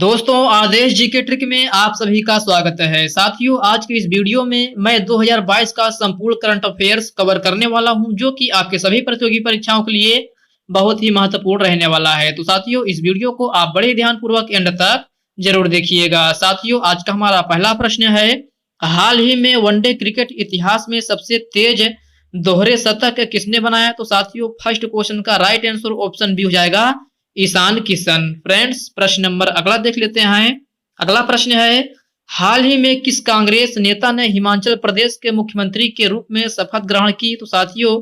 दोस्तों, आदेश जी के ट्रिक में आप सभी का स्वागत है। साथियों, आज की इस वीडियो में मैं 2022 का संपूर्ण करंट अफेयर्स कवर करने वाला हूं, जो कि आपके सभी प्रतियोगी परीक्षाओं के लिए बहुत ही महत्वपूर्ण रहने वाला है। तो साथियों, इस वीडियो को आप बड़े ध्यानपूर्वक एंड तक जरूर देखिएगा। साथियों, आज का हमारा पहला प्रश्न है, हाल ही में वनडे क्रिकेट इतिहास में सबसे तेज दोहरे शतक किसने बनाया? तो साथियों, फर्स्ट क्वेश्चन का राइट आंसर ऑप्शन बी हो जाएगा ईशान किशन। फ्रेंड्स, प्रश्न नंबर अगला देख लेते हैं। अगला प्रश्न है, हाल ही में किस कांग्रेस नेता ने हिमाचल प्रदेश के मुख्यमंत्री के रूप में शपथ ग्रहण की? तो साथियों,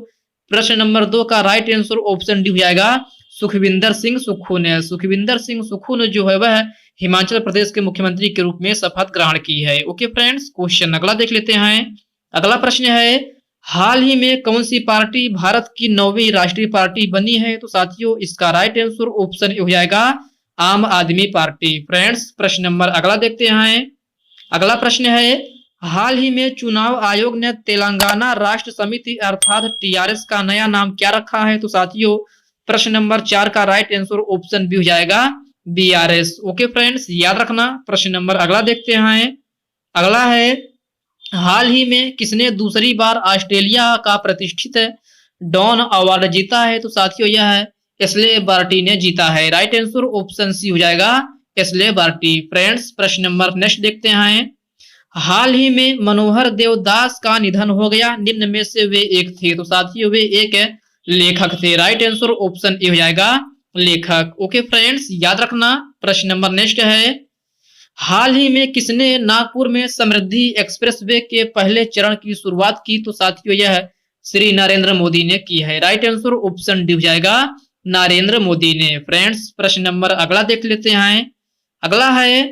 प्रश्न नंबर 2 का राइट आंसर ऑप्शन डी हो जाएगा सुखविंदर सिंह सुक्खू ने। सुखविंदर सिंह सुक्खू ने जो है वह हिमाचल प्रदेश के मुख्यमंत्री के रूप में शपथ ग्रहण की है। ओके फ्रेंड्स, क्वेश्चन अगला देख लेते हैं। अगला प्रश्न है, हाल ही में कौन सी पार्टी भारत की 9वीं राष्ट्रीय पार्टी बनी है? तो साथियों, इसका राइट आंसर ऑप्शन हो जाएगा आम आदमी पार्टी। फ्रेंड्स, प्रश्न नंबर अगला देखते हैं। अगला प्रश्न है, हाल ही में चुनाव आयोग ने तेलंगाना राष्ट्र समिति अर्थात टीआरएस का नया नाम क्या रखा है? तो साथियों, प्रश्न नंबर 4 का राइट आंसर ऑप्शन बी हो जाएगा बीआरएस। ओके फ्रेंड्स, याद रखना। प्रश्न नंबर अगला देखते हैं। अगला है, हाल ही में किसने दूसरी बार ऑस्ट्रेलिया का प्रतिष्ठित डॉन अवार्ड जीता है? तो साथियों, यह एस्ले बार्टी ने जीता है। राइट आंसर ऑप्शन सी हो जाएगा एस्ले बार्टी। फ्रेंड्स, प्रश्न नंबर नेक्स्ट देखते हैं। हाल ही में मनोहर देवदास का निधन हो गया, निम्न में से वे एक थे? तो साथियों, वे एक लेखक थे। राइट आंसर ऑप्शन ए हो जाएगा लेखक। ओके फ्रेंड्स, याद रखना। प्रश्न नंबर नेक्स्ट है, हाल ही में किसने नागपुर में समृद्धि एक्सप्रेसवे के पहले चरण की शुरुआत की? तो साथियों, यह श्री नरेंद्र मोदी ने की है। राइट आंसर ऑप्शन डी हो जाएगा नरेंद्र मोदी ने। फ्रेंड्स, प्रश्न नंबर अगला देख लेते हैं। अगला है,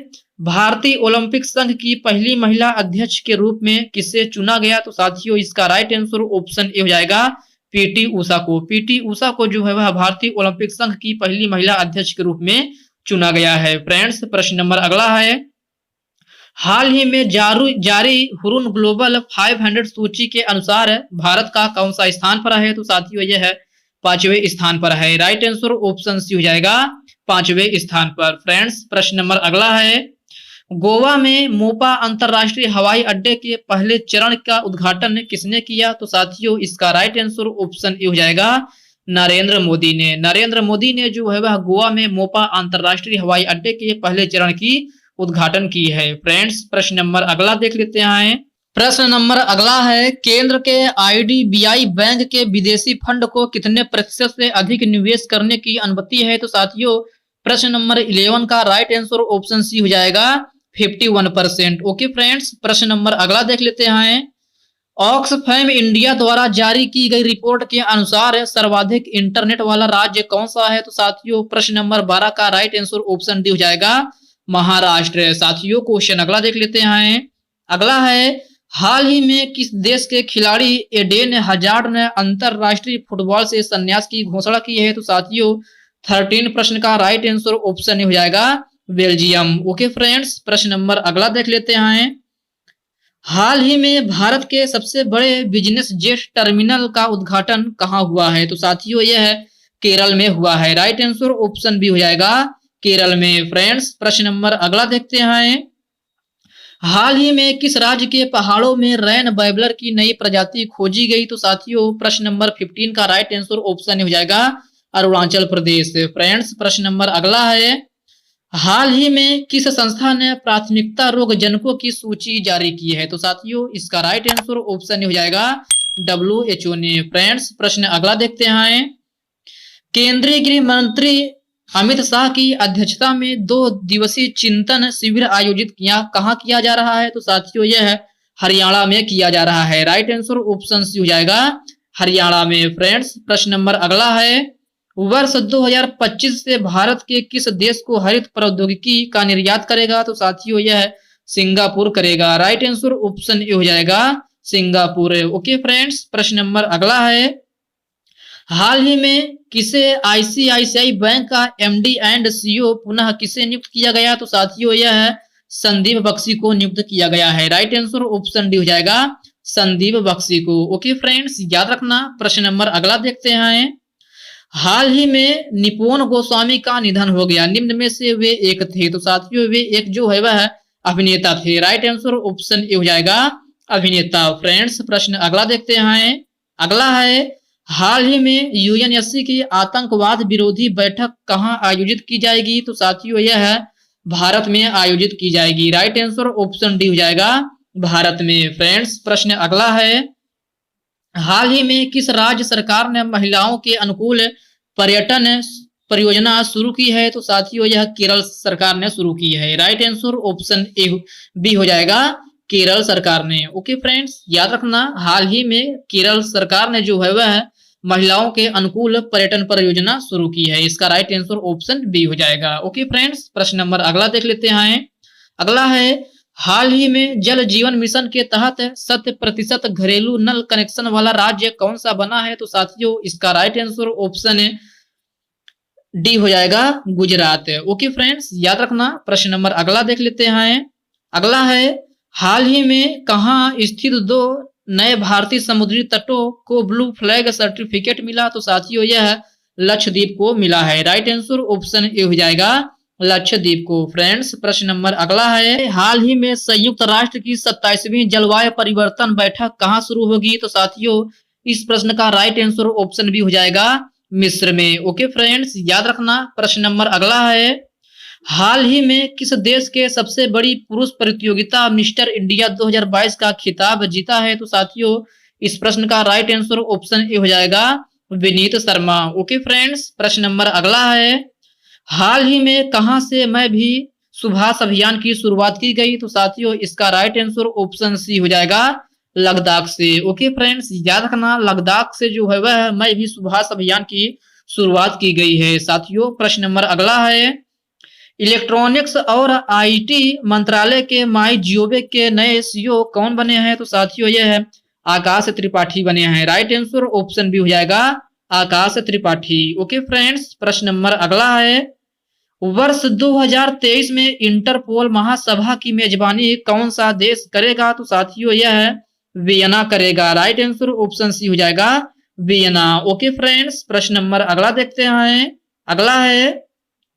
भारतीय ओलंपिक संघ की पहली महिला अध्यक्ष के रूप में किसे चुना गया? तो साथियों, इसका राइट आंसर ऑप्शन ए हो जाएगा पीटी उषा को। पीटी उषा को जो है वह भारतीय ओलंपिक संघ की पहली महिला अध्यक्ष के रूप में चुना गया है। फ्रेंड्स, प्रश्न नंबर अगला है, हाल ही में जारी हुरुन ग्लोबल 500 सूची के अनुसार भारत का कौन सा स्थान पर है? तो साथियों, यह है 5वें स्थान पर है। राइट आंसर ऑप्शन सी हो जाएगा 5वें स्थान पर। फ्रेंड्स, प्रश्न नंबर अगला है, गोवा में मोपा अंतरराष्ट्रीय हवाई अड्डे के पहले चरण का उद्घाटन किसने किया? तो साथियों, इसका राइट आंसर ऑप्शन ए हो जाएगा नरेंद्र मोदी ने। नरेंद्र मोदी ने जो है वह गोवा में मोपा अंतरराष्ट्रीय हवाई अड्डे के पहले चरण की उद्घाटन की है। फ्रेंड्स, प्रश्न नंबर अगला देख लेते हैं। प्रश्न नंबर अगला है, केंद्र के आईडीबीआई बैंक के विदेशी फंड को कितने प्रतिशत से अधिक निवेश करने की अनुमति है? तो साथियों, प्रश्न नंबर 11 का राइट आंसर ऑप्शन सी हो जाएगा 51%। ओके फ्रेंड्स, प्रश्न नंबर अगला देख लेते हैं। ऑक्सफैम इंडिया द्वारा जारी की गई रिपोर्ट के अनुसार सर्वाधिक इंटरनेट वाला राज्य कौन सा है? तो साथियों, प्रश्न नंबर 12 का राइट आंसर ऑप्शन डी हो जाएगा महाराष्ट्र। साथियों, क्वेश्चन अगला देख लेते हैं। अगला है, हाल ही में किस देश के खिलाड़ी एडेन हजार्ड ने अंतरराष्ट्रीय फुटबॉल से संन्यास की घोषणा की है? तो साथियों, 13 प्रश्न का राइट आंसर ऑप्शन हो जाएगा बेल्जियम। ओके फ्रेंड्स, प्रश्न नंबर अगला देख लेते हैं। हाल ही में भारत के सबसे बड़े बिजनेस जेट टर्मिनल का उद्घाटन कहाँ हुआ है? तो साथियों, यह केरल में हुआ है। राइट आंसर ऑप्शन बी हो जाएगा केरल में। फ्रेंड्स, प्रश्न नंबर अगला देखते हैं। हाल ही में किस राज्य के पहाड़ों में रैन बैबलर की नई प्रजाति खोजी गई? तो साथियों, प्रश्न नंबर 15 का राइट आंसर ऑप्शन हो जाएगा अरुणाचल प्रदेश। फ्रेंड्स, प्रश्न नंबर अगला है, हाल ही में किस संस्था ने प्राथमिकता रोग जनकों की सूची जारी की है? तो साथियों, इसका राइट आंसर ऑप्शन हो जाएगा WHO ने। फ्रेंड्स, प्रश्न अगला देखते हैं। केंद्रीय गृह मंत्री अमित शाह की अध्यक्षता में 2 दिवसीय चिंतन शिविर आयोजित कहाँ किया जा रहा है? तो साथियों, यह हरियाणा में किया जा रहा है। राइट आंसर ऑप्शन सी हो जाएगा हरियाणा में। फ्रेंड्स, प्रश्न नंबर अगला है, वर्ष 2025 से भारत के किस देश को हरित प्रौद्योगिकी का निर्यात करेगा? तो साथियों, यह सिंगापुर करेगा। राइट आंसर ऑप्शन ए हो जाएगा सिंगापुर। ओके फ्रेंड्स, प्रश्न नंबर अगला है, हाल ही में किसे आईसीआईसीआई बैंक का एमडी एंड सीईओ पुनः किसे नियुक्त किया गया? तो साथियों, यह संदीप बख्शी को नियुक्त किया गया है। राइट आंसर ऑप्शन डी हो जाएगा संदीप बख्शी को। ओके फ्रेंड्स, याद रखना। प्रश्न नंबर अगला देखते हैं। हाल ही में निपुण गोस्वामी का निधन हो गया, निम्न में से वे एक थे। तो साथियों वे एक जो है वह अभिनेता थे। राइट आंसर ऑप्शन ए हो जाएगा अभिनेता। फ्रेंड्स प्रश्न अगला देखते हैं। अगला है हाल ही में यूएनएससी की आतंकवाद विरोधी बैठक कहां आयोजित की जाएगी? तो साथियों यह है भारत में आयोजित की जाएगी। राइट आंसर ऑप्शन डी हो जाएगा भारत में। फ्रेंड्स प्रश्न अगला है हाल ही में किस राज्य सरकार ने महिलाओं के अनुकूल पर्यटन परियोजना शुरू की है? तो साथियों यह केरल सरकार ने शुरू की है। Right answer option A B हो जाएगा केरल सरकार ने। ओके फ्रेंड्स याद रखना हाल ही में केरल सरकार ने जो है वह महिलाओं के अनुकूल पर्यटन परियोजना शुरू की है। इसका राइट आंसर ऑप्शन बी हो जाएगा। ओके फ्रेंड्स प्रश्न नंबर अगला देख लेते हैं। अगला है हाल ही में जल जीवन मिशन के तहत 100% घरेलू नल कनेक्शन वाला राज्य कौन सा बना है? तो साथियों इसका राइट आंसर ऑप्शन डी हो जाएगा गुजरात। ओके फ्रेंड्स याद रखना प्रश्न नंबर अगला देख लेते हैं। अगला है हाल ही में कहां स्थित 2 नए भारतीय समुद्री तटों को ब्लू फ्लैग सर्टिफिकेट मिला? तो साथियों यह लक्षद्वीप को मिला है। राइट आंसर ऑप्शन ए हो जाएगा लक्षद्वीप को। फ्रेंड्स प्रश्न नंबर अगला है हाल ही में संयुक्त राष्ट्र की 27वीं जलवायु परिवर्तन बैठक कहां शुरू होगी? तो साथियों इस प्रश्न का राइट आंसर ऑप्शन बी हो जाएगा मिस्र में। ओके फ्रेंड्स याद रखना प्रश्न नंबर अगला है हाल ही में किस देश के सबसे बड़ी पुरुष प्रतियोगिता मिस्टर इंडिया 2022 का खिताब जीता है? तो साथियों इस प्रश्न का राइट आंसर ऑप्शन ए हो जाएगा विनीत शर्मा। ओके फ्रेंड्स प्रश्न नंबर अगला है हाल ही में कहां से मैं भी सुभाष अभियान की शुरुआत की गई? तो साथियों इसका राइट आंसर ऑप्शन सी हो जाएगा लद्दाख से। ओके फ्रेंड्स याद रखना लद्दाख से जो है वह मैं भी सुभाष अभियान की शुरुआत की गई है। साथियों प्रश्न नंबर अगला है इलेक्ट्रॉनिक्स और आईटी मंत्रालय के माई जियोवे के नए सीईओ कौन बने हैं? तो साथियों यह है आकाश त्रिपाठी बने हैं। राइट आंसर ऑप्शन बी हो जाएगा आकाश त्रिपाठी। ओके फ्रेंड्स प्रश्न नंबर अगला है वर्ष 2023 में इंटरपोल महासभा की मेजबानी कौन सा देश करेगा? तो साथियों यह है वियना करेगा। राइट आंसर ऑप्शन सी हो जाएगा वियना। ओके फ्रेंड्स प्रश्न नंबर अगला देखते हैं। अगला है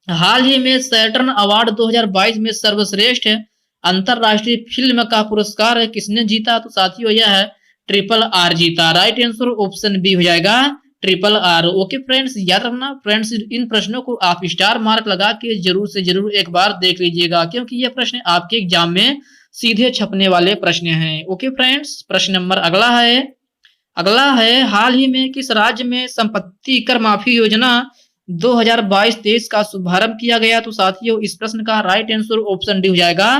हाल ही में सैटर्न अवार्ड 2022 में सर्वश्रेष्ठ अंतरराष्ट्रीय फिल्म का पुरस्कार किसने जीता? तो साथियों यह है ट्रिपल आर जीता। राइट आंसर ऑप्शन बी हो जाएगा ट्रिपल आर। ओके फ्रेंड्स याद रखना फ्रेंड्स इन प्रश्नों को आप स्टार मार्क लगा के जरूर से जरूर एक बार देख लीजिएगा क्योंकि ये प्रश्न आपके एग्जाम में सीधे छपने वाले प्रश्न हैं। ओके फ्रेंड्स प्रश्न नंबर अगला है हाल ही में किस राज्य में संपत्ति कर माफी योजना 2022-23 का शुभारंभ किया गया? तो साथियों इस प्रश्न का राइट आंसर ऑप्शन डी हो जाएगा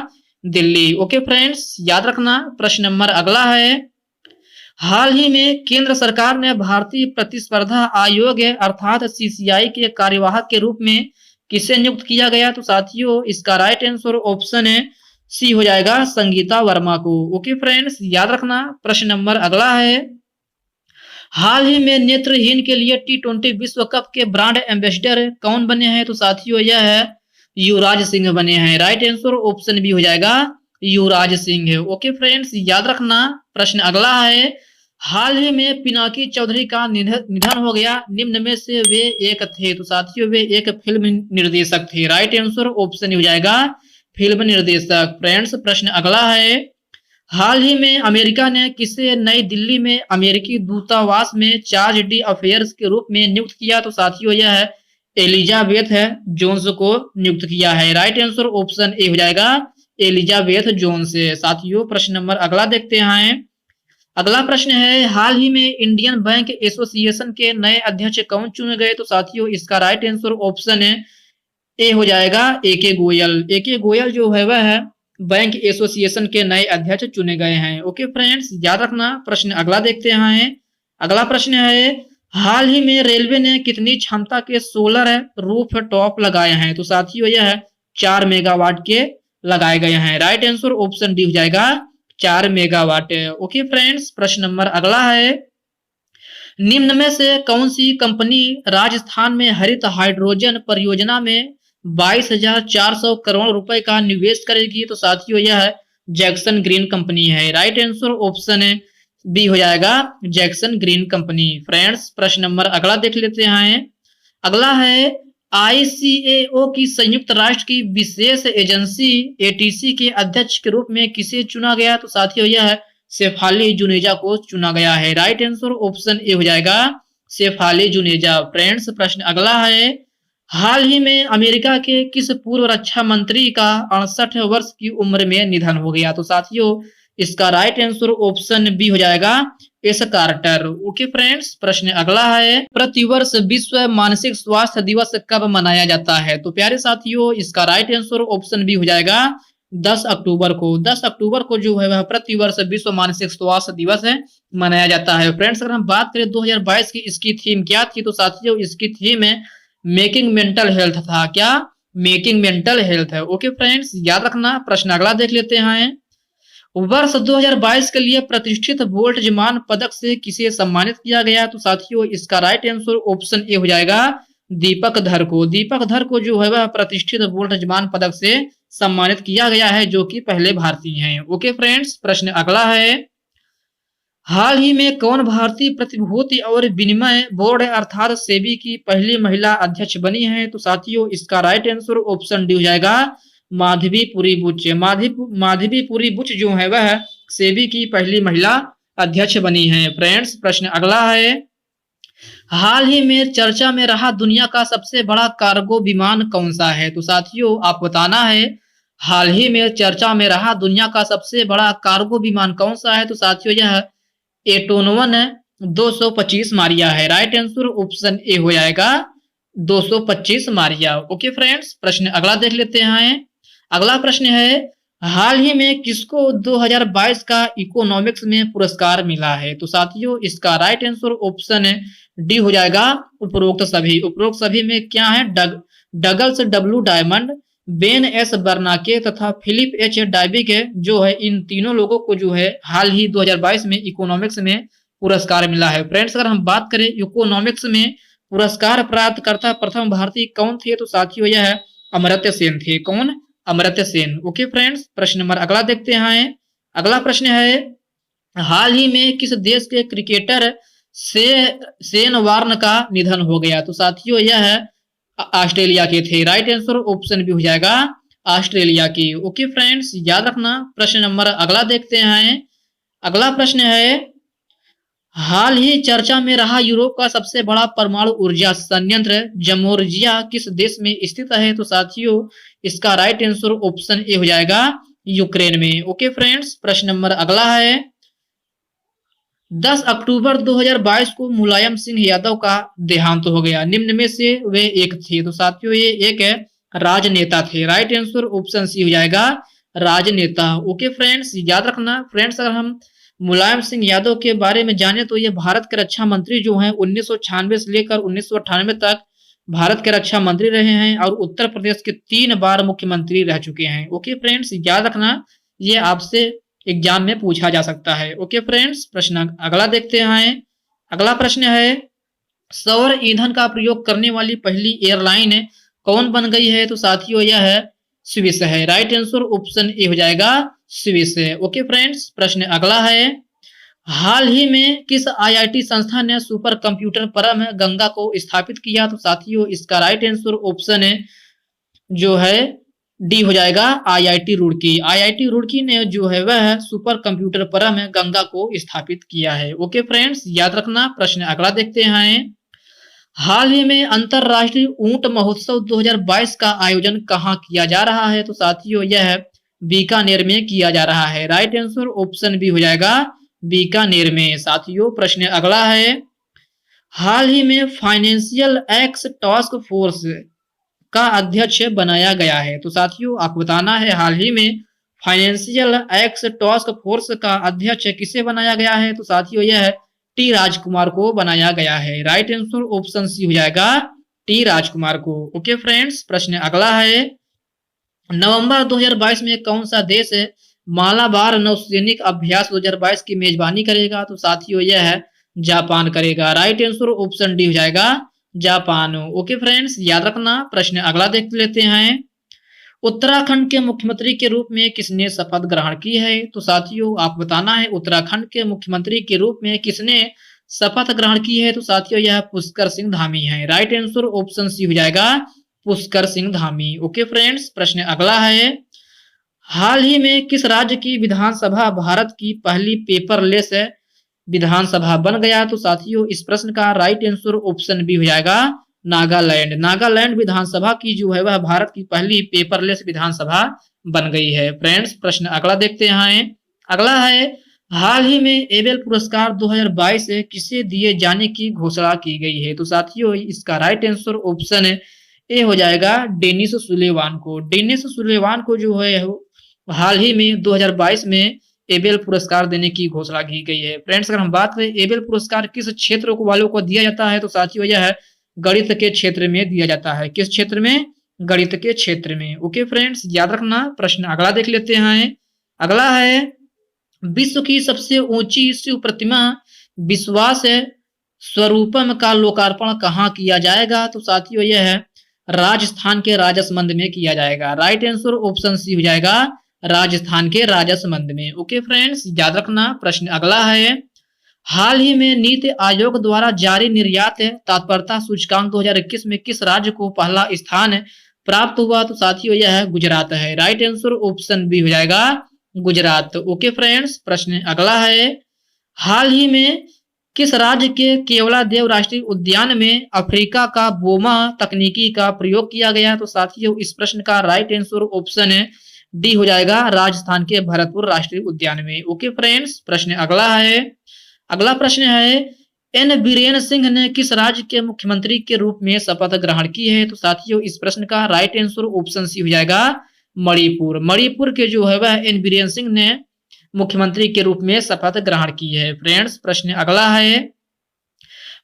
दिल्ली। ओके फ्रेंड्स याद रखना प्रश्न नंबर अगला है हाल ही में केंद्र सरकार ने भारतीय प्रतिस्पर्धा आयोग अर्थात सीसीआई के कार्यवाहक के रूप में किसे नियुक्त किया गया? तो साथियों इसका राइट आंसर ऑप्शन सी हो जाएगा संगीता वर्मा को। ओके फ्रेंड्स याद रखना प्रश्न नंबर अगला है हाल ही में नेत्रहीन के लिए T20 विश्व कप के ब्रांड एम्बेसडर कौन बने हैं? तो साथियों यह है युवराज सिंह बने हैं। राइट आंसर ऑप्शन बी हो जाएगा युवराज सिंह। ओके फ्रेंड्स याद रखना प्रश्न अगला है हाल ही में पिनाकी चौधरी का निधन हो गया, निम्न में से वे एक थे? तो साथियों वे एक फिल्म निर्देशक थे। राइट आंसर ऑप्शन हो जाएगा फिल्म निर्देशक। फ्रेंड्स प्रश्न अगला है हाल ही में अमेरिका ने किसे नई दिल्ली में अमेरिकी दूतावास में चार्ज डी अफेयर्स के रूप में नियुक्त किया? तो साथियों यह है एलिजाबेथ जोन्स को नियुक्त किया है। राइट आंसर ऑप्शन ए हो जाएगा एलिजाबेथ जोन्स। साथियों प्रश्न नंबर अगला देखते हैं। अगला प्रश्न है हाल ही में इंडियन बैंक एसोसिएशन के नए अध्यक्ष कौन चुने गए? तो साथियों इसका राइट आंसर ऑप्शन ए हो जाएगा AK गोयल। AK गोयल जो है वह है बैंक एसोसिएशन के नए अध्यक्ष चुने गए हैं। ओके फ्रेंड्स याद रखना प्रश्न अगला देखते हैं। अगला प्रश्न है हाल ही में रेलवे ने कितनी क्षमता के सोलर रूफ टॉप लगाए हैं? तो साथियों यह है 4 मेगावाट के लगाए गए हैं। राइट आंसर ऑप्शन डी हो जाएगा 4 मेगावाट। ओके फ्रेंड्स प्रश्न नंबर अगला है निम्न में से कौन सी कंपनी राजस्थान में हरित हाइड्रोजन परियोजना में 22,400 करोड़ रुपए का निवेश करेगी? तो साथियों यह है जैक्सन ग्रीन कंपनी है। राइट आंसर ऑप्शन बी हो जाएगा जैक्सन ग्रीन कंपनी। फ्रेंड्स प्रश्न नंबर अगला देख लेते हैं। अगला है ICAO की संयुक्त राष्ट्र की विशेष एजेंसी ATC के अध्यक्ष के रूप में किसे चुना गया? तो साथियों यह है शेफाली जुनेजा को चुना गया है। राइट आंसर ऑप्शन ए हो जाएगा शेफाली जुनेजा। फ्रेंड्स प्रश्न अगला है हाल ही में अमेरिका के किस पूर्व रक्षा मंत्री का 68 वर्ष की उम्र में निधन हो गया? तो साथियों इसका राइट आंसर ऑप्शन बी हो जाएगा एस कार्टर। ओके फ्रेंड्स प्रश्न अगला है प्रतिवर्ष विश्व मानसिक स्वास्थ्य दिवस कब मनाया जाता है? तो प्यारे साथियों इसका राइट आंसर ऑप्शन बी हो जाएगा 10 अक्टूबर को। 10 अक्टूबर को जो है वह प्रतिवर्ष विश्व मानसिक स्वास्थ्य दिवस है मनाया जाता है। फ्रेंड्स अगर हम बात करें 2022 की इसकी थीम क्या थी? तो साथियों इसकी थीम है मेकिंग मेंटल हेल्थ था। क्या? मेकिंग मेंटल हेल्थ है। ओके फ्रेंड्स याद रखना। प्रश्न अगला देख लेते हैं वर्ष 2022 के लिए प्रतिष्ठित वोल्टजमान पदक से किसे सम्मानित किया गया? तो साथियों इसका राइट आंसर ऑप्शन ए हो जाएगा दीपक धर को। दीपक धर को जो है वह प्रतिष्ठित वोल्टजमान पदक से सम्मानित किया गया है जो कि पहले भारतीय हैं। ओके फ्रेंड्स प्रश्न अगला है हाल ही में कौन भारतीय प्रतिभूति और विनिमय बोर्ड अर्थात सेबी की पहली महिला अध्यक्ष बनी है? तो साथियों इसका राइट आंसर ऑप्शन डी हो जाएगा माधवीपुरी बुच। माधवीपुरी बुच जो है वह सेबी की पहली महिला अध्यक्ष बनी है। फ्रेंड्स प्रश्न अगला है हाल ही में चर्चा में रहा दुनिया का सबसे बड़ा कार्गो विमान कौन सा है? तो साथियों आप बताना है हाल ही में चर्चा में रहा दुनिया का सबसे बड़ा कार्गो विमान कौन सा है? तो साथियों यह एटोनवन 225 मारिया है। राइट आंसर ऑप्शन ए हो जाएगा 225 मारिया। ओके फ्रेंड्स प्रश्न अगला देख लेते हैं। अगला प्रश्न है हाल ही में किसको 2022 का इकोनॉमिक्स में पुरस्कार मिला है? तो साथियों इसका राइट आंसर ऑप्शन डी हो जाएगा उपरोक्त सभी। उपरोक्त सभी में क्या है Douglas W diamond, Ben S बर्नाके तथा फिलिप एच डायबिक जो है इन तीनों लोगों को जो है हाल ही 2022 में इकोनॉमिक्स में पुरस्कार मिला है। फ्रेंड्स अगर हम बात करें इकोनॉमिक्स में पुरस्कार प्राप्त करता प्रथम भारतीय कौन थे? तो साथियों यह है अमर्त्य सेन थे। कौन? अमर्त्य सेन। ओके फ्रेंड्स प्रश्न नंबर अगला देखते हैं। अगला प्रश्न है हाल ही में किस देश के क्रिकेटर शेन वार्न का निधन हो गया? तो साथियों यह है ऑस्ट्रेलिया के थे। राइट आंसर ऑप्शन भी हो जाएगा ऑस्ट्रेलिया की। ओके फ्रेंड्स याद रखना। प्रश्न नंबर अगला देखते हैं। अगला प्रश्न है हाल ही चर्चा में रहा यूरोप का सबसे बड़ा परमाणु ऊर्जा संयंत्र जमोर्जिया किस देश में स्थित है? तो साथियों इसका राइट आंसर ऑप्शन ए हो जाएगा यूक्रेन में। ओके फ्रेंड्स प्रश्न नंबर अगला है 10 अक्टूबर 2022 को मुलायम सिंह यादव का देहांत हो गया। निम्न में से वे एक थे? तो साथियों ये एक है राजनेता थे। राइट आंसर ऑप्शन सी हो जाएगा राजनेता। ओके फ्रेंड्स याद रखना। फ्रेंड्स अगर हम मुलायम सिंह यादव के बारे में जाने तो ये भारत के रक्षा मंत्री जो हैं 1996 से लेकर 1998 तक भारत के रक्षा मंत्री रहे हैं और उत्तर प्रदेश के 3 बार मुख्यमंत्री रह चुके हैं। ओके फ्रेंड्स याद रखना ये आपसे एग्जाम में पूछा जा सकता है। ओके फ्रेंड्स प्रश्न अगला देखते हैं। अगला प्रश्न है सौर ईंधन का प्रयोग करने वाली पहली एयरलाइन कौन बन गई है? तो साथियों यह है स्विस है। राइट आंसर ऑप्शन ए हो जाएगा स्विस है। ओके फ्रेंड्स प्रश्न अगला है हाल ही में किस IIT संस्था ने सुपर कंप्यूटर परम गंगा को स्थापित किया? तो साथियों इसका राइट आंसर ऑप्शन है जो है डी हो जाएगा IIT रुड़की। IIT रुड़की ने जो है वह सुपर कंप्यूटर परम गंगा को स्थापित किया है। ओके फ्रेंड्स याद रखना। प्रश्न अगला देखते हैं। हाल ही में अंतरराष्ट्रीय ऊंट महोत्सव 2022 का आयोजन कहाँ किया जा रहा है? तो साथियों यह बीकानेर में किया जा रहा है। राइट आंसर ऑप्शन बी हो जाएगा बीकानेर में। साथियों प्रश्न अगला है हाल ही में फाइनेंशियल एक्स टास्क फोर्स का अध्यक्ष बनाया गया है। तो साथियों आपको बताना है हाल ही में फाइनेंशियल एक्स टास्क फोर्स का अध्यक्ष किसे बनाया गया है? तो साथियों यह टी राजकुमार को बनाया गया है। राइट आंसर ऑप्शन सी हो जाएगा टी राजकुमार को। ओके फ्रेंड्स प्रश्न अगला है नवंबर 2022 में कौन सा देश मालाबार नौसैनिक अभ्यास 2022 की मेजबानी करेगा? तो साथियों यह है जापान करेगा। राइट आंसर ऑप्शन डी हो जाएगा जापान। ओके फ्रेंड्स याद रखना। प्रश्न अगला देख लेते हैं। उत्तराखंड के मुख्यमंत्री के रूप में किसने शपथ ग्रहण की है? तो साथियों आप बताना है उत्तराखंड के मुख्यमंत्री के रूप में किसने शपथ ग्रहण की है? तो साथियों यह पुष्कर सिंह धामी है। राइट आंसर ऑप्शन सी हो जाएगा पुष्कर सिंह धामी। ओके फ्रेंड्स, प्रश्न अगला है, हाल ही में किस राज्य की विधानसभा भारत की पहली पेपरलेस विधानसभा बन गया? तो साथियों इस प्रश्न का राइट आंसर ऑप्शन बी हो जाएगा नागालैंड। नागालैंड विधानसभा की जो है वह भारत की पहली पेपरलेस विधानसभा बन गई है। फ्रेंड्स, प्रश्न अगला देखते हैं। अगला है, हाल ही में एबेल पुरस्कार 2022 किसे दिए जाने की घोषणा की गई है? तो साथियों इसका राइट आंसर ऑप्शन ए हो जाएगा डेनिस सुलेवान को। डेनिस सुलेवान को जो है हाल ही में 2022 में एबेल पुरस्कार देने की घोषणा की गई है। फ्रेंड्स, अगर हम बात करें एबेल पुरस्कार किस क्षेत्र वालों को दिया जाता है? तो साथियों यह गणित के क्षेत्र में दिया जाता है। किस क्षेत्र में? गणित के क्षेत्र में। ओके फ्रेंड्स, याद रखना। प्रश्न अगला देख लेते हैं। अगला है, विश्व की सबसे ऊंची शिव प्रतिमा विश्वास स्वरूपम का लोकार्पण कहाँ किया जाएगा? तो साथियों यह है राजस्थान के राजसमंद में किया जाएगा। राइट आंसर ऑप्शन सी हो जाएगा राजस्थान के राजसमंद में। ओके फ्रेंड्स, याद रखना। प्रश्न अगला है, हाल ही में नीति आयोग द्वारा जारी निर्यात तत्परता सूचकांक 2021 में किस राज्य को पहला स्थान प्राप्त हुआ? तो साथियों यह गुजरात है। राइट आंसर ऑप्शन बी हो जाएगा गुजरात। ओके फ्रेंड्स, प्रश्न अगला है, हाल ही में किस राज्य के केवलादेव राष्ट्रीय उद्यान में अफ्रीका का बोमा तकनीकी का प्रयोग किया गया? तो साथियों इस प्रश्न का राइट आंसर ऑप्शन डी हो जाएगा राजस्थान के भरतपुर राष्ट्रीय उद्यान में। ओके फ्रेंड्स, प्रश्न अगला है। अगला प्रश्न है, एन बीरेन सिंह ने किस राज्य के मुख्यमंत्री के रूप में शपथ ग्रहण की है? तो साथियों इस प्रश्न का राइट आंसर ऑप्शन सी हो जाएगा मणिपुर। मणिपुर के जो है वह एन बीरेन सिंह ने मुख्यमंत्री के रूप में शपथ ग्रहण की है। फ्रेंड्स, प्रश्न अगला है,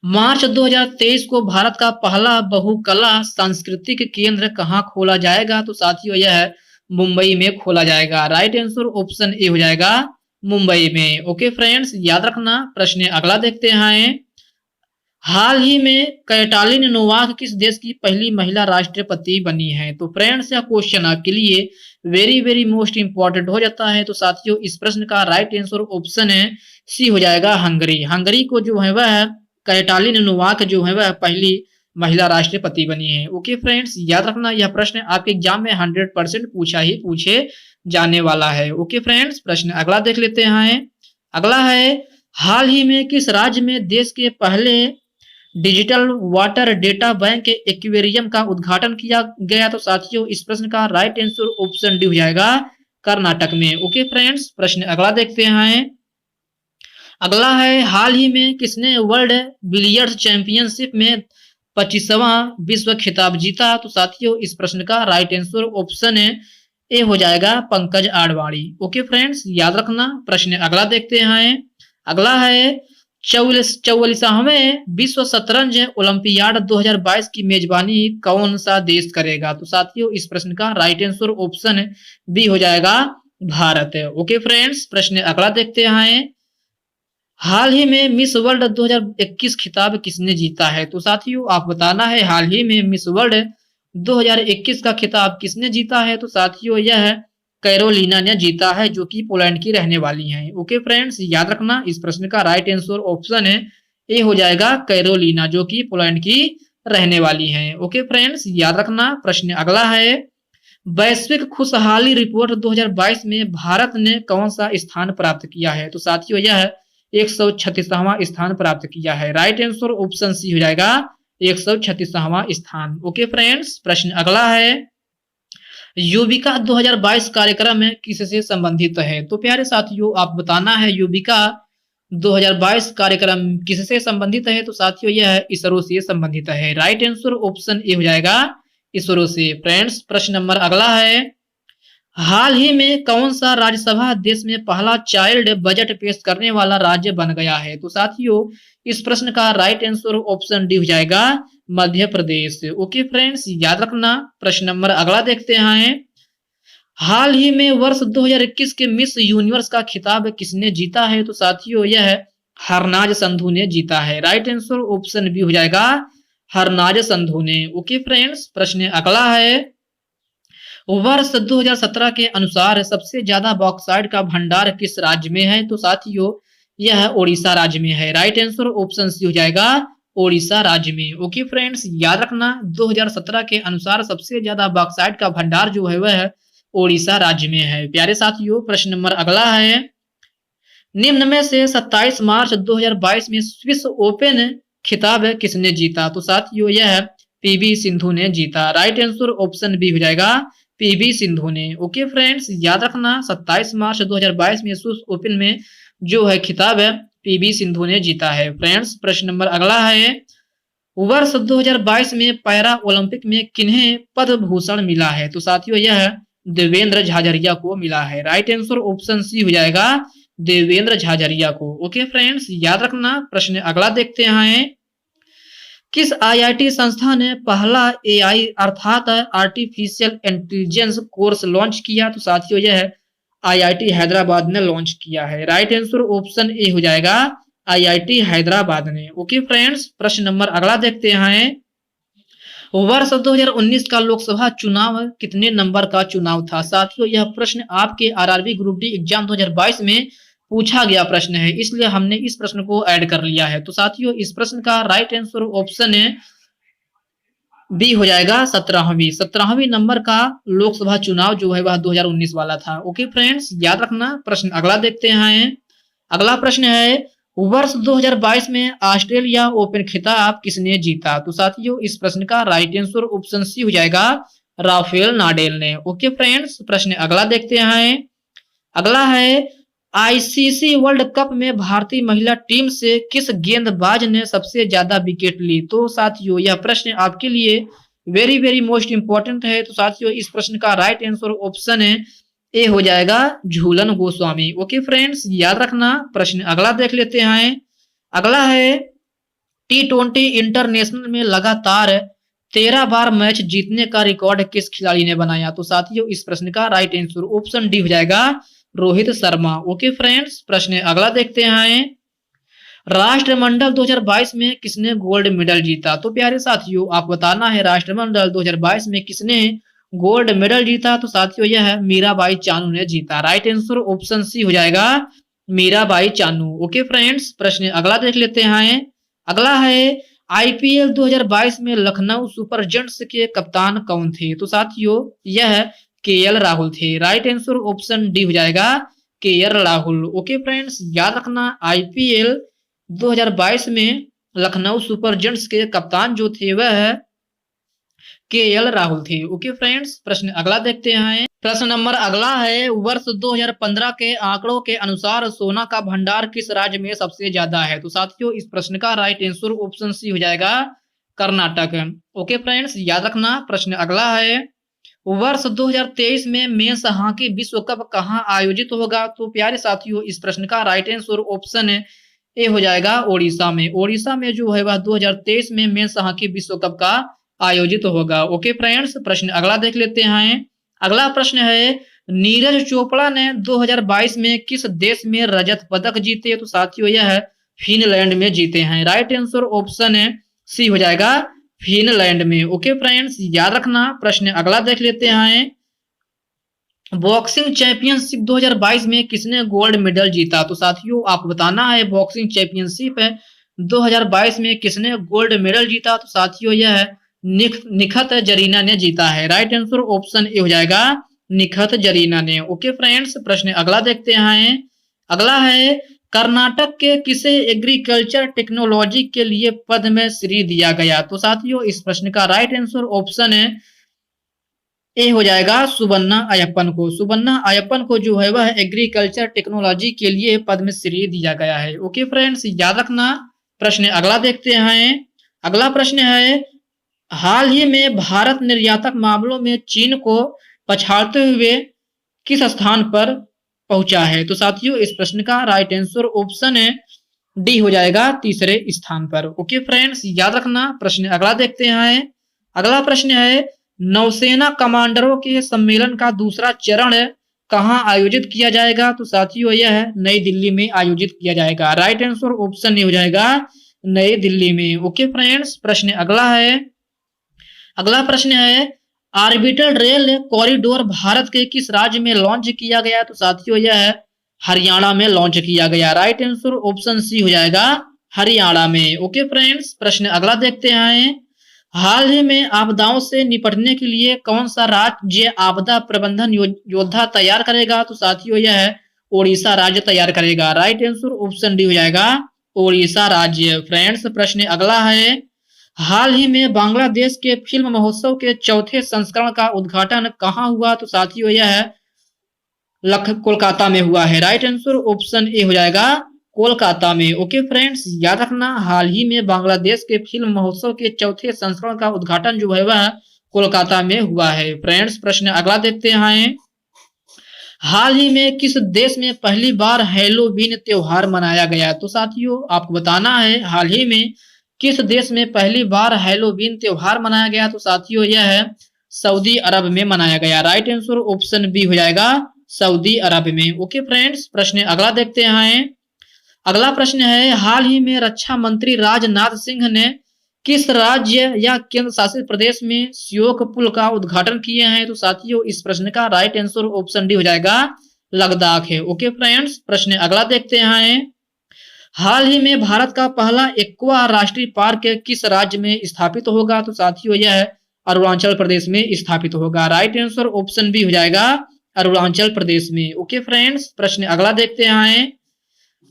मार्च 2023 को भारत का पहला बहुकला सांस्कृतिक केंद्र कहाँ खोला जाएगा? तो साथियों यह मुंबई में खोला जाएगा। राइट आंसर ऑप्शन ए हो जाएगा मुंबई में। ओके फ्रेंड्स, याद रखना। प्रश्न अगला देखते हैं, हाल ही में कैटालिन नोवाक किस देश की पहली महिला राष्ट्रपति बनी है? तो फ्रेंड्स, यह क्वेश्चन आपके लिए वेरी वेरी मोस्ट इंपॉर्टेंट हो जाता है। तो साथियों इस प्रश्न का राइट आंसर ऑप्शन सी हो जाएगा हंगरी। हंगरी को जो है वह कैटालिन नोवाक जो है वह पहली महिला राष्ट्रपति बनी है। ओके फ्रेंड्स, याद रखना यह प्रश्न आपके एग्जाम में 100% पूछे जाने वाला है। ओके फ्रेंड्स, प्रश्न अगला देख लेते हैं। अगला है, हाल ही में किस राज्य में देश के पहले digital water data bank aquarium का उद्घाटन किया गया? तो साथियों इस प्रश्न का राइट आंसर ऑप्शन डी हो जाएगा कर्नाटक में। ओके फ्रेंड्स, प्रश्न अगला देखते हैं। अगला है, हाल ही में किसने वर्ल्ड बिलियर्ड्स चैंपियनशिप में 25वां विश्व खिताब जीता? तो साथियों इस प्रश्न का राइट आंसर ऑप्शन ए हो जाएगा पंकज आडवाणी। ओके फ्रेंड्स, याद रखना। प्रश्न अगला देखते हैं। अगला है, 44वें विश्व शतरंज ओलंपियाड 2022 की मेजबानी कौन सा देश करेगा? तो साथियों इस प्रश्न का राइट आंसर ऑप्शन बी हो जाएगा भारत। ओके फ्रेंड्स, प्रश्न अगला देखते हैं, हाल ही में मिस वर्ल्ड 2021 खिताब किसने जीता है? तो साथियों आप बताना है हाल ही में मिस वर्ल्ड 2021 का खिताब किसने जीता है? तो साथियों यह कैरोलिना ने जीता है, जो कि पोलैंड की रहने वाली हैं। ओके फ्रेंड्स, याद रखना इस प्रश्न का राइट आंसर ऑप्शन ए हो जाएगा कैरोलिना, जो कि पोलैंड की रहने वाली हैं। ओके फ्रेंड्स, याद रखना। प्रश्न अगला है, वैश्विक खुशहाली रिपोर्ट 2022 में भारत ने कौन सा स्थान प्राप्त किया है? तो साथियों यह 136वां स्थान प्राप्त किया है। राइट आंसर ऑप्शन सी हो जाएगा 136वां स्थान। ओके फ्रेंड्स, प्रश्न अगला है, युविका 2022 कार्यक्रम किससे संबंधित है? तो प्यारे साथियों आप बताना है युविका 2022 कार्यक्रम किससे संबंधित है? तो साथियों यह इसरो से संबंधित है। राइट आंसर ऑप्शन ए हो जाएगा इसरो से। फ्रेंड्स, प्रश्न नंबर अगला है, हाल ही में कौन सा राज्यसभा देश में पहला चाइल्ड बजट पेश करने वाला राज्य बन गया है? तो साथियों इस प्रश्न का राइट आंसर ऑप्शन डी हो जाएगा मध्य प्रदेश। ओके फ्रेंड्स, याद रखना। प्रश्न नंबर अगला देखते हैं, हाल ही में वर्ष 2021 के मिस यूनिवर्स का खिताब किसने जीता है? तो साथियों यह हरनाज संधू ने जीता है। राइट आंसर ऑप्शन बी हो जाएगा हरनाज संधू ने। ओके फ्रेंड्स, प्रश्न अगला है, वर्ष 2017 के अनुसार सबसे ज्यादा बॉक्साइट का भंडार किस राज्य में है? तो साथियों यह उड़ीसा राज्य में है। राइट आंसर ऑप्शन सी हो जाएगा, उड़ीसा राज्य में। ओके फ्रेंड्स, याद रखना 2017 के अनुसार सबसे ज्यादा बॉक्साइट का भंडार जो है वह उड़ीसा राज्य में है। प्यारे साथियों, प्रश्न नंबर अगला है, निम्न में से 27 मार्च 2022 में स्विस ओपन खिताब किसने जीता? तो साथियों यह पीवी सिंधु ने जीता। राइट आंसर ऑप्शन बी हो जाएगा, पीवी सिंधु ने। ओके फ्रेंड्स, याद रखना 27 मार्च 2022 में स्विस ओपन में जो है खिताब है पीवी सिंधु ने जीता है। फ्रेंड्स, प्रश्न नंबर अगला है, वर्ष 2022 में पैरा ओलंपिक में किन्हें पद्म भूषण मिला है? तो साथियों यह देवेंद्र झाझरिया को मिला है। राइट आंसर ऑप्शन सी हो जाएगा, देवेंद्र झाझरिया को। ओके फ्रेंड्स, याद रखना। प्रश्न अगला देखते हैं, किस आईआईटी संस्था ने पहला एआई अर्थात आर्टिफिशियल इंटेलिजेंस कोर्स लॉन्च किया? तो साथियों यह आईआईटी हैदराबाद ने लॉन्च किया है। राइट आंसर ऑप्शन ए हो जाएगा, आईआईटी हैदराबाद ने। ओके फ्रेंड्स, प्रश्न नंबर अगला देखते हैं, वर्ष 2019 का लोकसभा चुनाव कितने नंबर का चुनाव था? साथियों यह प्रश्न आपके आरआरबी ग्रुप डी एग्जाम 2022 में पूछा गया प्रश्न है, इसलिए हमने इस प्रश्न को ऐड कर लिया है। तो साथियों इस प्रश्न का राइट आंसर ऑप्शन बी हो जाएगा, 17वीं नंबर का लोकसभा चुनाव जो है वह 2019 वाला था। ओके फ्रेंड्स, याद रखना। प्रश्न अगला देखते हैं, अगला प्रश्न है, वर्ष 2022 में ऑस्ट्रेलिया ओपन खिताब किसने जीता? तो साथियों इस प्रश्न का राइट आंसर ऑप्शन सी हो जाएगा, राफेल नाडेल ने। ओके फ्रेंड्स, प्रश्न अगला देखते हैं, अगला है, आईसीसी वर्ल्ड कप में भारतीय महिला टीम से किस गेंदबाज ने सबसे ज्यादा विकेट ली? तो साथियों यह प्रश्न आपके लिए वेरी वेरी मोस्ट इंपॉर्टेंट है। तो साथियों इस प्रश्न का राइट आंसर ऑप्शन ए हो जाएगा, झूलन गोस्वामी। ओके फ्रेंड्स, याद रखना। प्रश्न अगला देख लेते हैं, अगला है, T20 इंटरनेशनल में लगातार 13 बार मैच जीतने का रिकॉर्ड किस खिलाड़ी ने बनाया? तो साथियों इस प्रश्न का राइट आंसर ऑप्शन डी हो जाएगा, रोहित शर्मा। ओके फ्रेंड्स, प्रश्न अगला देखते हैं, राष्ट्रमंडल 2022 में किसने गोल्ड मेडल जीता? तो प्यारे साथियों आप बताना है राष्ट्रमंडल 2022 में किसने गोल्ड मेडल जीता? तो साथियों यह है मीराबाई चानू ने जीता। राइट आंसर ऑप्शन सी हो जाएगा, मीराबाई चानू। ओके फ्रेंड्स, प्रश्न अगला देख लेते हैं, अगला है, आईपीएल 2022 में लखनऊ सुपर जायंट्स के कप्तान कौन थे? तो साथियों यह केएल राहुल थे। राइट आंसर ऑप्शन डी हो जाएगा, केएल राहुल। ओके फ्रेंड्स, याद रखना आईपीएल 2022 में लखनऊ सुपर जायंट्स के कप्तान जो थे वह केएल राहुल थे। ओके फ्रेंड्स, प्रश्न अगला देखते हैं, प्रश्न नंबर अगला है, वर्ष 2015 के आंकड़ों के अनुसार सोना का भंडार किस राज्य में सबसे ज्यादा है? तो साथियों इस प्रश्न का राइट आंसर ऑप्शन सी हो जाएगा, कर्नाटक। ओके फ्रेंड्स, याद रखना। प्रश्न अगला है, वर्ष 2023 में मेंस हॉकी विश्व कप कहां आयोजित होगा? तो प्यारे साथियों इस प्रश्न का राइट आंसर ऑप्शन ए हो जाएगा, ओडिशा में। ओडिशा में जो है वह 2023 में मेंस हॉकी विश्व कप का आयोजित होगा। ओके फ्रेंड्स, प्रश्न अगला देख लेते हैं, अगला प्रश्न है, नीरज चोपड़ा ने 2022 में किस देश में रजत पदक जीते? तो साथियों यह फिनलैंड में जीते हैं। राइट आंसर ऑप्शन सी हो जाएगा, फिनलैंड में। ओके फ्रेंड्स, याद रखना। प्रश्न अगला देख लेते हैं, बॉक्सिंग चैंपियनशिप 2022 में किसने गोल्ड मेडल जीता? तो साथियों आप बताना है बॉक्सिंग चैंपियनशिप 2022 में किसने गोल्ड मेडल जीता? तो साथियों यह निखत जरीना ने जीता है। राइट आंसर ऑप्शन ए हो जाएगा, निखत जरीना ने। ओके फ्रेंड्स, प्रश्न अगला देखते हैं, अगला है, कर्नाटक के किसे एग्रीकल्चर टेक्नोलॉजी के लिए पद्मश्री दिया गया? तो साथियों इस प्रश्न का राइट आंसर ऑप्शन ए हो जाएगा, सुबन्ना अयप्पन को। सुबन्ना अयप्पन को जो है वह एग्रीकल्चर टेक्नोलॉजी के लिए पद्मश्री दिया गया है। ओके फ्रेंड्स, याद रखना। प्रश्न अगला देखते हैं, अगला प्रश्न है, हाल ही में भारत निर्यातक मामलों में चीन को पछाड़ते हुए किस स्थान पर पहुंचा है? तो साथियों इस प्रश्न का राइट आंसर ऑप्शन डी हो जाएगा, तीसरे स्थान पर। ओके फ्रेंड्स, याद रखना। प्रश्न अगला देखते हैं, अगला प्रश्न है, नौसेना कमांडरों के सम्मेलन का दूसरा चरण कहां आयोजित किया जाएगा? तो साथियों यह नई दिल्ली में आयोजित किया जाएगा। राइट आंसर ऑप्शन ए हो जाएगा, नई दिल्ली में। ओके फ्रेंड्स, प्रश्न अगला है, अगला प्रश्न है, ऑर्बिटल रेल कॉरिडोर भारत के किस राज्य में लॉन्च किया गया? तो साथियों यह हरियाणा में लॉन्च किया गया। राइट आंसर ऑप्शन सी हो जाएगा हरियाणा में। ओके फ्रेंड्स, प्रश्न अगला देखते हैं। हाल ही में आपदाओं से निपटने के लिए कौन सा राज्य आपदा प्रबंधन योद्धा तैयार करेगा? तो साथियों यह है ओडिशा राज्य तैयार करेगा। राइट आंसर ऑप्शन डी हो जाएगा ओडिशा राज्य। फ्रेंड्स, प्रश्न अगला है। हाल ही में बांग्लादेश के फिल्म महोत्सव के चौथे संस्करण का उद्घाटन कहाँ हुआ? तो साथियों यह है कोलकाता में हुआ है। राइट आंसर ऑप्शन ए हो जाएगा कोलकाता में। ओके फ्रेंड्स, याद रखना हाल ही में बांग्लादेश के फिल्म महोत्सव के चौथे संस्करण का उद्घाटन जो है वह कोलकाता में हुआ है। फ्रेंड्स, प्रश्न अगला देखते हैं। हाल ही में किस देश में पहली बार हैलोवीन त्योहार मनाया गया? तो साथियों आपको बताना है हाल ही में किस देश में पहली बार हैलोवीन त्योहार मनाया गया? तो साथियों यह है सऊदी अरब में मनाया गया। राइट आंसर ऑप्शन बी हो जाएगा सऊदी अरब में। ओके फ्रेंड्स, प्रश्न अगला देखते हैं। अगला प्रश्न है, हाल ही में रक्षा मंत्री राजनाथ सिंह ने किस राज्य या केंद्र शासित प्रदेश में श्योक पुल का उद्घाटन किए हैं? तो साथियों इस प्रश्न का राइट आंसर ऑप्शन डी हो जाएगा लद्दाख है। ओके फ्रेंड्स, प्रश्न अगला देखते हैं। हाल ही में भारत का पहला एक्वा राष्ट्रीय पार्क किस राज्य में स्थापित होगा? तो साथियों यह है अरुणाचल प्रदेश में स्थापित होगा। राइट आंसर ऑप्शन बी हो जाएगा अरुणाचल प्रदेश में। ओके फ्रेंड्स, प्रश्न अगला देखते हैं।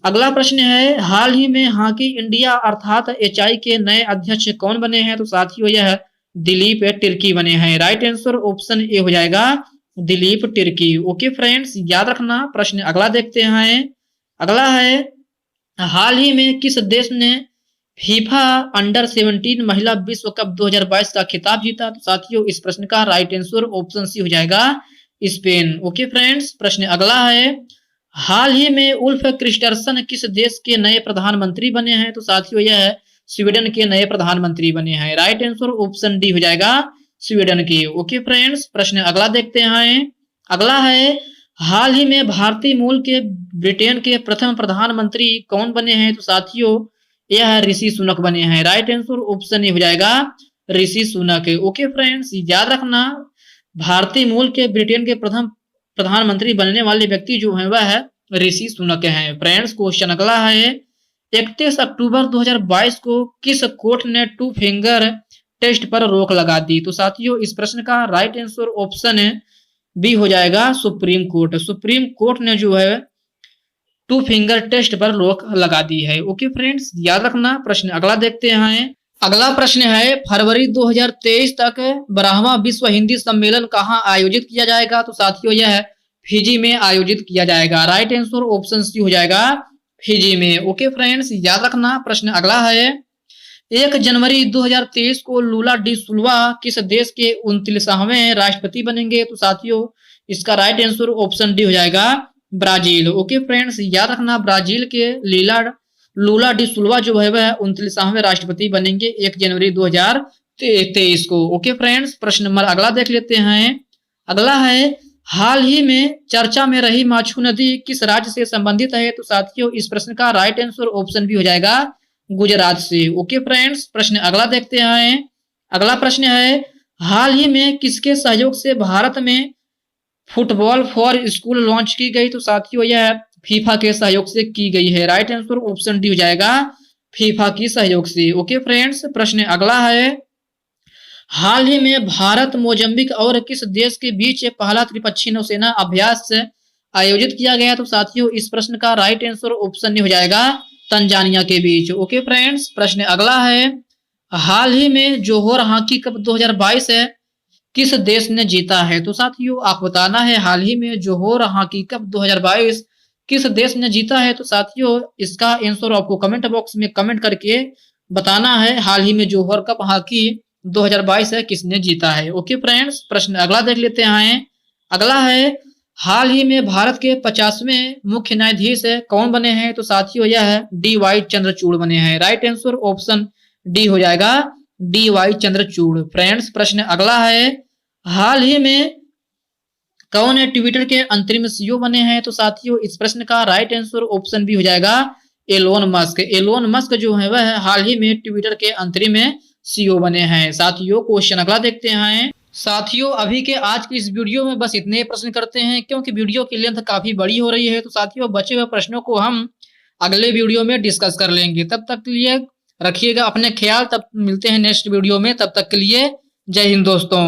अगला प्रश्न है, हाल ही में हॉकी इंडिया अर्थात एचआई के नए अध्यक्ष कौन बने हैं? तो साथियों यह दिलीप तिर्की बने हैं। राइट आंसर ऑप्शन ए हो जाएगा दिलीप तिर्की। ओके फ्रेंड्स, याद रखना। प्रश्न अगला देखते हैं। अगला है, हाल ही में किस देश ने फीफा अंडर 17 महिला विश्व कप 2022 का खिताब जीता? तो साथियों इस प्रश्न का राइट आंसर ऑप्शन सी हो जाएगा स्पेन। ओके फ्रेंड्स, प्रश्न अगला है, हाल ही में उल्फ क्रिस्टरसन किस देश के नए प्रधानमंत्री बने हैं? तो साथियों यह है स्वीडन के नए प्रधानमंत्री बने हैं। राइट आंसर ऑप्शन डी हो जाएगा स्वीडन के। ओके फ्रेंड्स, प्रश्न अगला देखते हैं। अगला है, हाल ही में भारतीय मूल के ब्रिटेन के प्रथम प्रधानमंत्री कौन बने हैं? तो साथियों यह ऋषि सुनक बने हैं। राइट आंसर ऑप्शन ए हो जाएगा ऋषि सुनक। ओके फ्रेंड्स, याद रखना भारतीय मूल के ब्रिटेन के प्रथम प्रधानमंत्री बनने वाले व्यक्ति जो है वह है ऋषि सुनक हैं। फ्रेंड्स, क्वेश्चन अगला है, 31 अक्टूबर 2022 को किस कोर्ट ने टू फिंगर टेस्ट पर रोक लगा दी? तो साथियों इस प्रश्न का राइट आंसर ऑप्शन बी हो जाएगा सुप्रीम कोर्ट। सुप्रीम कोर्ट ने जो है टू फिंगर टेस्ट पर रोक लगा दी है। ओके फ्रेंड्स, याद रखना। प्रश्न अगला देखते हैं। अगला प्रश्न है, फरवरी 2023 तक 12वां विश्व हिंदी सम्मेलन कहाँ आयोजित किया जाएगा? तो साथियों यह है फिजी में आयोजित किया जाएगा। राइट आंसर ऑप्शन सी हो जाएगा फिजी में। ओके फ्रेंड्स, याद रखना। प्रश्न अगला है, 1 जनवरी 2023 को लूला डी सिल्वा किस देश के 29वें राष्ट्रपति बनेंगे? तो साथियों इसका राइट आंसर ऑप्शन डी हो जाएगा ब्राजील। ओके फ्रेंड्स, याद रखना ब्राजील के लूला डी सिल्वा जो है वह 29वें राष्ट्रपति बनेंगे 1 जनवरी 2023 को। ओके फ्रेंड्स, प्रश्न नंबर अगला देख लेते हैं। अगला है, हाल ही में चर्चा में रही माछू नदी किस राज्य से संबंधित है? तो साथियों इस प्रश्न का राइट आंसर ऑप्शन भी हो जाएगा गुजरात से। ओके फ्रेंड्स, प्रश्न अगला देखते हैं। अगला प्रश्न है, हाल ही में किसके सहयोग से भारत में फुटबॉल फॉर स्कूल लॉन्च की गई? तो साथियों यह फीफा के सहयोग से की गई है। राइट आंसर ऑप्शन डी हो जाएगा फीफा की सहयोग से। ओके फ्रेंड्स, प्रश्न अगला है, हाल ही में भारत मोजम्बिक और किस देश के बीच पहला त्रिपक्षीय नौसेना अभ्यास आयोजित किया गया? तो साथियों इस प्रश्न का राइट आंसर ऑप्शन डी हो जाएगा तंजानिया के बीच। ओके फ्रेंड्स, प्रश्न अगला है, हाल ही में जोहोर हॉकी कप 2022 है किस देश ने जीता है? तो साथियों आप बताना है हाल ही में जोहोर हॉकी कप 2022 किस देश ने जीता है? तो साथियों इसका आंसर आपको कमेंट बॉक्स में कमेंट करके बताना है हाल ही में जोहोर कप हॉकी 2022 है किसने जीता है। ओके फ्रेंड्स, प्रश्न अगला देख लेते हैं। अगला है, हाल ही में भारत के 50वें मुख्य न्यायाधीश कौन बने हैं? तो साथियों यह है डी.वाई. चंद्रचूड़ बने हैं। राइट आंसर ऑप्शन डी हो जाएगा डी.वाई. चंद्रचूड़। फ्रेंड्स, प्रश्न अगला है, हाल ही में कौन है ट्विटर के अंतरिम सीईओ बने हैं? तो साथियों इस प्रश्न का राइट आंसर ऑप्शन बी हो जाएगा एलोन मस्क। एलोन मस्क जो है वह हाल ही में ट्विटर के अंतरिम सीईओ बने हैं। साथियों क्वेश्चन अगला देखते हैं। साथियों अभी के आज की इस वीडियो में बस इतने प्रश्न करते हैं, क्योंकि वीडियो की लेंथ काफी बड़ी हो रही है। तो साथियों बचे हुए प्रश्नों को हम अगले वीडियो में डिस्कस कर लेंगे। तब तक के लिए रखिएगा अपने ख्याल। तब मिलते हैं नेक्स्ट वीडियो में। तब तक के लिए जय हिंद दोस्तों।